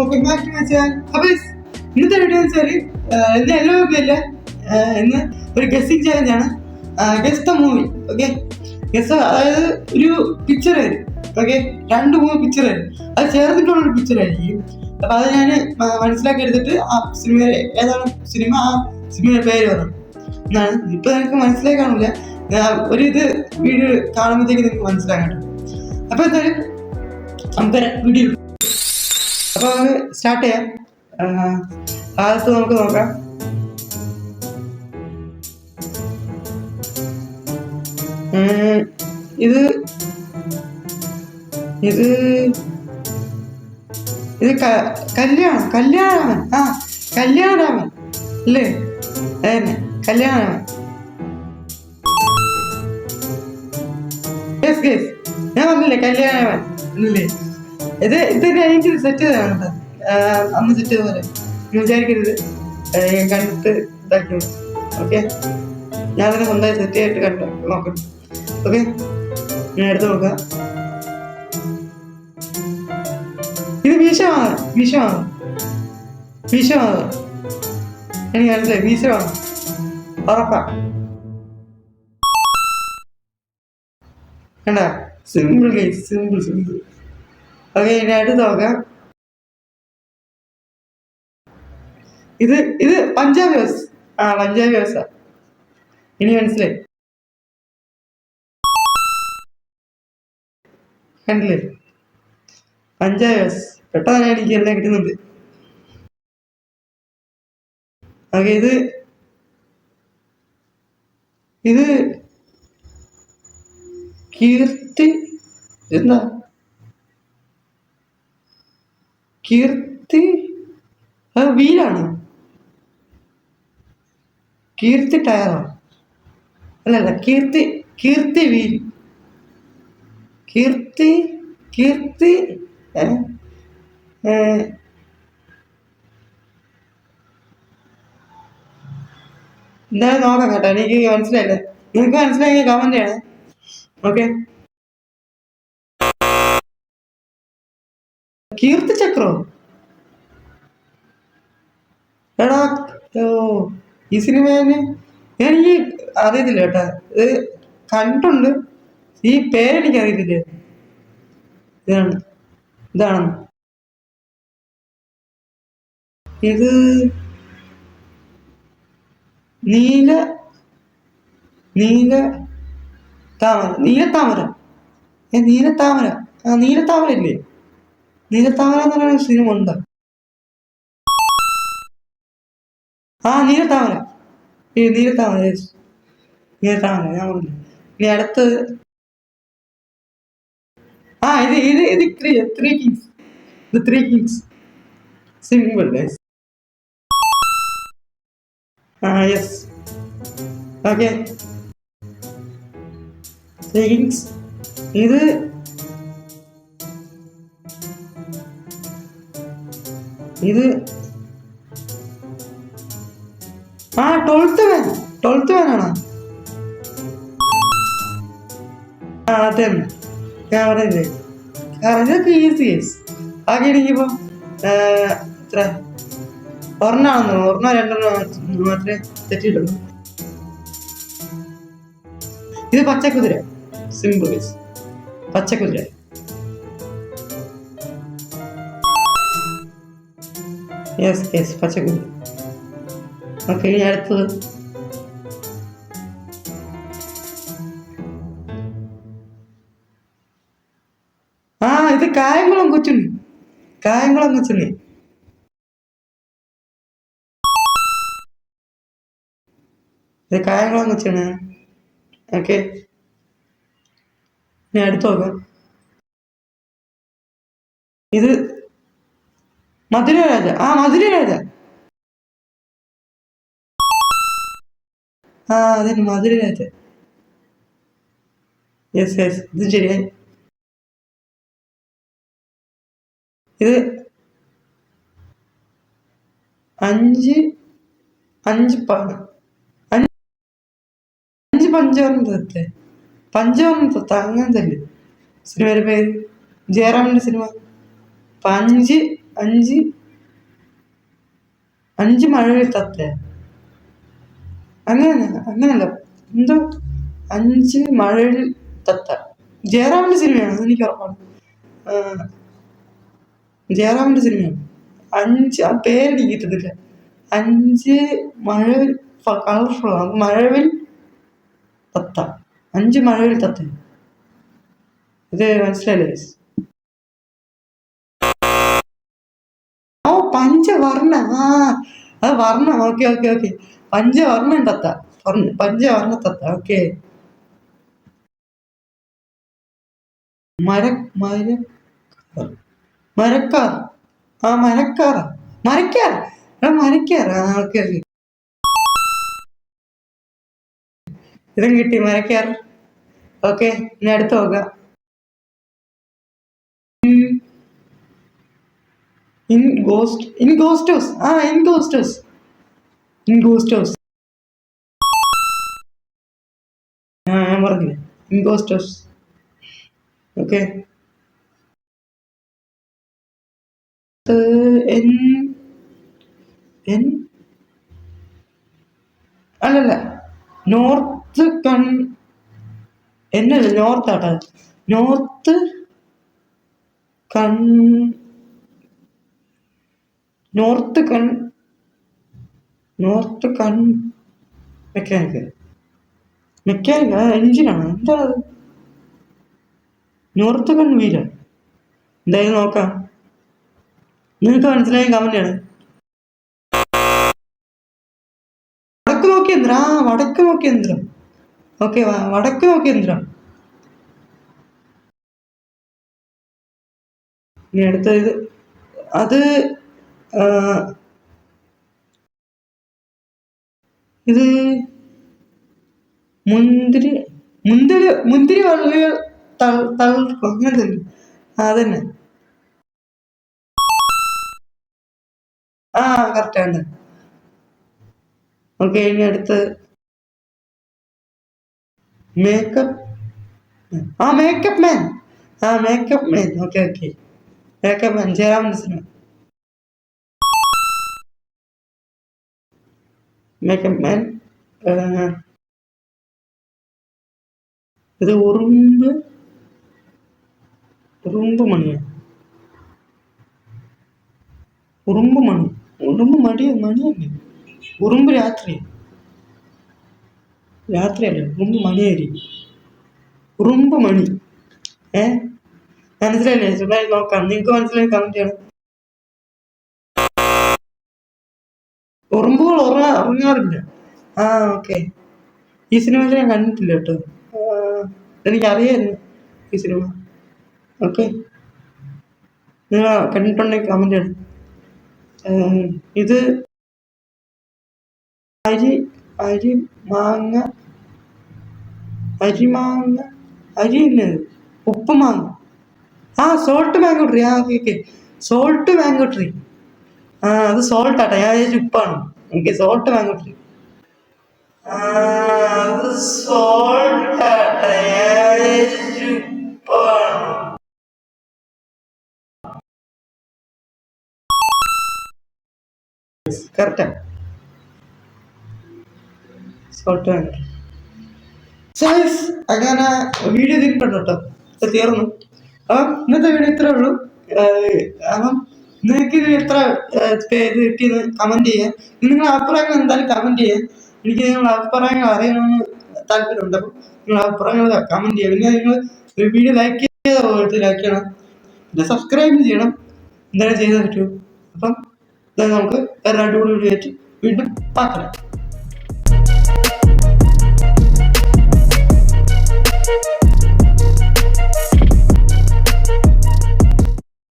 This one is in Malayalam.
Welcome back to my channel. അപ്പോൾ ഇന്നത്തെ വീഡിയോ വെച്ചാൽ ഇന്ന് എല്ലാ വീഡിയോയില്ല, ഇന്ന് ഒരു ഗസ്സിംഗ് ചാലഞ്ച് ആണ്. Guess the movie. Okay, guess അതായത് ഒരു പിക്ചർ വരും. ഓക്കെ, 2-3 പിക്ചർ വരും, അത് ചേർന്നിട്ടുള്ളൊരു പിക്ചർ ആയിരിക്കും. അപ്പൊ അത് ഞാൻ മനസ്സിലാക്കി എടുത്തിട്ട് ആ സിനിമ ഏതാണ് സിനിമ, ആ സിനിമയുടെ പേര് പറഞ്ഞു എന്നാണ്. ഇപ്പൊ നിങ്ങൾക്ക് മനസ്സിലായി കാണില്ല, ഒരു ഇത് വീഡിയോ കാണുമ്പോഴത്തേക്ക് നിങ്ങൾക്ക് മനസ്സിലാക്കണം. അപ്പൊ എന്തായാലും നമുക്ക് വീഡിയോ അപ്പൊ നമുക്ക് സ്റ്റാർട്ട് ചെയ്യാം. ആദ്യത്തെ നമുക്ക് നോക്കാം. ഇത് ഇത് ഇത് കല്യാണരാമൻ. കല്യാണരാമൻ അല്ലേ? അതന്നെ, കല്യാണരാമൻ. ഞാൻ പറഞ്ഞില്ലേ കല്യാണരാമൻ അല്ലേ? ഇത് എനിക്ക് സെറ്റ് ചെയ്താണ് കേട്ടോ, അന്ന് സെറ്റ് ചെയ്ത പോലെ വിചാരിക്കരുത്, കണ്ടിട്ട് ഇതാക്കി. ഓക്കെ, ഞാൻ തന്നെ സ്വന്തമായി സെറ്റ് ചെയ്തിട്ട് നോക്കണം. ഓക്കെ, ഞാൻ എടുത്ത് നോക്കാം. ഇത് വീശമാണ് എനിക്ക് മനസ്സിലായി. വീശമാണ് ഉറപ്പാ. കണ്ട, സിമ്പിൾ കേസ്, സിമ്പിൾ. ഓക്കെ, ഇനി അടുത്ത് നോക്കാം. ഇത് പഞ്ചാബി ഹൗസ്. പഞ്ചാബി ഹൗസാ. ഇനി മനസ്സിലായി, കണ്ടില്ലേ? പഞ്ചാബി ഹൗസ്. പെട്ടെന്ന് എനിക്ക് എല്ലാം കിട്ടുന്നുണ്ട്. ഓക്കെ, ഇത് കീർത്തി. എന്താ കീർത്തി? അത് വീലാണ്. കീർത്തി ടയറോ? അല്ലല്ല, കീർത്തി വീൽ. കീർത്തി എന്തായാലും നോക്കാം കേട്ടോ. എനിക്ക് മനസ്സിലായില്ല. നിങ്ങൾക്ക് മനസ്സിലായെങ്കിൽ കമന്റ് ചെയ്യണേ. ഓക്കെ, കീർത്തി ചക്രോ? എടാ, ഈ സിനിമ എനിക്ക് അറിയത്തില്ല കേട്ടാ. ഇത് കണ്ടിട്ടുണ്ട്, ഈ പേരെനിക്ക് അറിയത്തില്ല. ഇതാണ് ഇത് നീലത്താമര. നീലത്താമര ഇല്ലേ? നീലത്താമര എന്ന് പറയുന്ന സിനിമ ഉണ്ടോ? നീലത്താമര. ഞാൻ പറഞ്ഞു. ഇനി അടുത്തത് ഇത് three Kings. Simple guys. Yes. Okay, three Kings. ഇത് ട്വൽത്ത് മാനാണോ? അതെ, ഞാൻ പറഞ്ഞില്ലേ. ഇതൊക്കെ ഈസി കേസ്. ആകെ എനിക്കിപ്പോ എത്ര ഒരെണ്ണം രണ്ടെണ്ണം മാത്രമേ തെറ്റിയിട്ടുള്ളൂ. ഇത് പച്ചക്കുതിര. സിമ്പിൾ കേസ്, പച്ചക്കുതിര. യെസ്, പച്ചക്കുതിര. ഓക്കെ, ഇനി അടുത്തത് ഇത് കായംകുളം കൊച്ചുണ്ണി. ഇത് കായംകുളം കൊച്ചുണ്ണി. ഓക്കെ, ഇനി അടുത്ത് നോക്കാം. ഇത് മധുരരാജ. അതന്നെ, മധുരരാജ. യെസ്, ഇത് ശരിയായി. ഇത് അഞ്ച് പഞ്ചവർണ്ണ തത്ത അങ്ങനത്തെ സിനിമയുടെ പേര്. ജയറാമിന്റെ സിനിമ. 5 5 മഴവിൽ തത്ത. അങ്ങനല്ല എന്തോ 5 മഴവിൽ തത്ത. ജയറാമിന്റെ സിനിമയാണ്, അതെനിക്ക് ഉറപ്പാണ്. ജയറാമിന്റെ സിനിമയാണ്. 5 ആ പേരെനിക്ക് കിട്ടുന്നില്ല. 5 മഴവിൽ കളർഫുൾ മഴവിൽ തത്ത. 5 മഴവിൽ തത്ത. ഇത് മനസ്സിലായില്ലേ? ഓ പഞ്ചവർണ്ണ. അത് വർണ്ണ. ഓക്കെ. പഞ്ചവർണ്ണൻ തത്ത. പഞ്ചവർണ്ണ തത്ത. ഓക്കെ. മരക്കാർ. മരക്കാർ. ഓക്കെ. ഇതും കിട്ടി, മരക്കാർ. ഓക്കെ, ഇനി അടുത്ത് നോക്കാം. ഇൻഗോസ്റ്റ് ഹൗസ്. ഞാൻ പറഞ്ഞില്ലേ, ഇൻഗോസ്റ്റ് ഹൗസ്. ഓക്കെ. അല്ലല്ല, നോർത്ത് എന്നല്ല, നോർത്ത് ആട്ടാ. നോർത്ത് മെക്കാനിക് എഞ്ചിനാണ്. എന്താ നോർത്ത് വീല? എന്തായാലും നോക്കാം. നിങ്ങൾക്ക് മനസ്സിലായ കമന്റ് ആണ്. വടക്ക് നോക്കിയ യന്ത്രം. ഓക്കെ, വടക്ക് നോക്കിയ യന്ത്രം. ഇനി അടുത്തത് അത് ഇത് മുന്തിരി വള്ളികൾ അങ്ങനത്തെ അതന്നെ. കറക്റ്റാണ്. ഓക്കെ, ഇനി അടുത്ത് makeup man. Okay. Makeup man, ജയറാമിന്റെ സിനിമ. Makeup man. ഇത് ഉറുമ്പ് മണിയാണ്. മണിയല്ലേ? ഉറുമ്പ് രാത്രിയല്ലേ? ഉറുമ്പ് മണിയായിരിക്കും. ഉറുമ്പ് മണി. മനസ്സിലായില്ലേ? സുഖമായി നോക്കാം. നിങ്ങൾക്ക് മനസ്സിലായി കമന്റ് ചെയ്യണം. ഉറുമ്പുകൾ ഉറങ്ങാറില്ല. ഓക്കെ. ഈ സിനിമ ഞാൻ കണ്ടിട്ടില്ല കേട്ടോ. എനിക്കറിയായിരുന്നു ഈ സിനിമ. ഓക്കെ, നിങ്ങൾ കണ്ടിട്ടുണ്ടെങ്കിൽ കമന്റ് ചെയ്യണം. ഇത് അരിമാങ്ങ ഉപ്പുമാങ്ങ. Salt mango tree. Okay. Salt mango tree. അത് സോൾട്ട് ആട്ടെ, ഞാൻ വിചാരിച്ചു ഉപ്പാണ്. Okay, salt mango tree. അത് സോൾട്ട് ആട്ടെ, ഞാൻ വിചാരിച്ചു ഉപ്പാണ്. കറക്റ്റാ, സോൾട്ട് മാംഗോ ട്രീ. അങ്ങനെ വീഡിയോ തിരിപ്പുണ്ട് കേട്ടോ. തീർന്നു. ഇന്നത്തെ വീഡിയോ ഇത്രേ ഉള്ളൂ. അപ്പം നിങ്ങൾക്ക് ഇത് എത്ര ഇത് കിട്ടിയെന്ന് കമന്റ് ചെയ്യാം. നിങ്ങളുടെ അഭിപ്രായങ്ങൾ എന്തായാലും കമന്റ് ചെയ്യാം. എനിക്ക് നിങ്ങളുടെ അഭിപ്രായങ്ങൾ അറിയണമെന്ന് താല്പര്യമുണ്ട്. അപ്പം നിങ്ങളുടെ അഭിപ്രായങ്ങൾ കമന്റ് ചെയ്യാം. പിന്നെ നിങ്ങൾ വീഡിയോ ലൈക്ക് ചെയ്യണം, പിന്നെ സബ്സ്ക്രൈബ് ചെയ്യണം. എന്തായാലും ചെയ്താൽ പറ്റൂ. അപ്പം നമുക്ക് വേറെ അടിപൊളി വീഡിയോ ആയിട്ട് വീണ്ടും பார்க்கலாம்.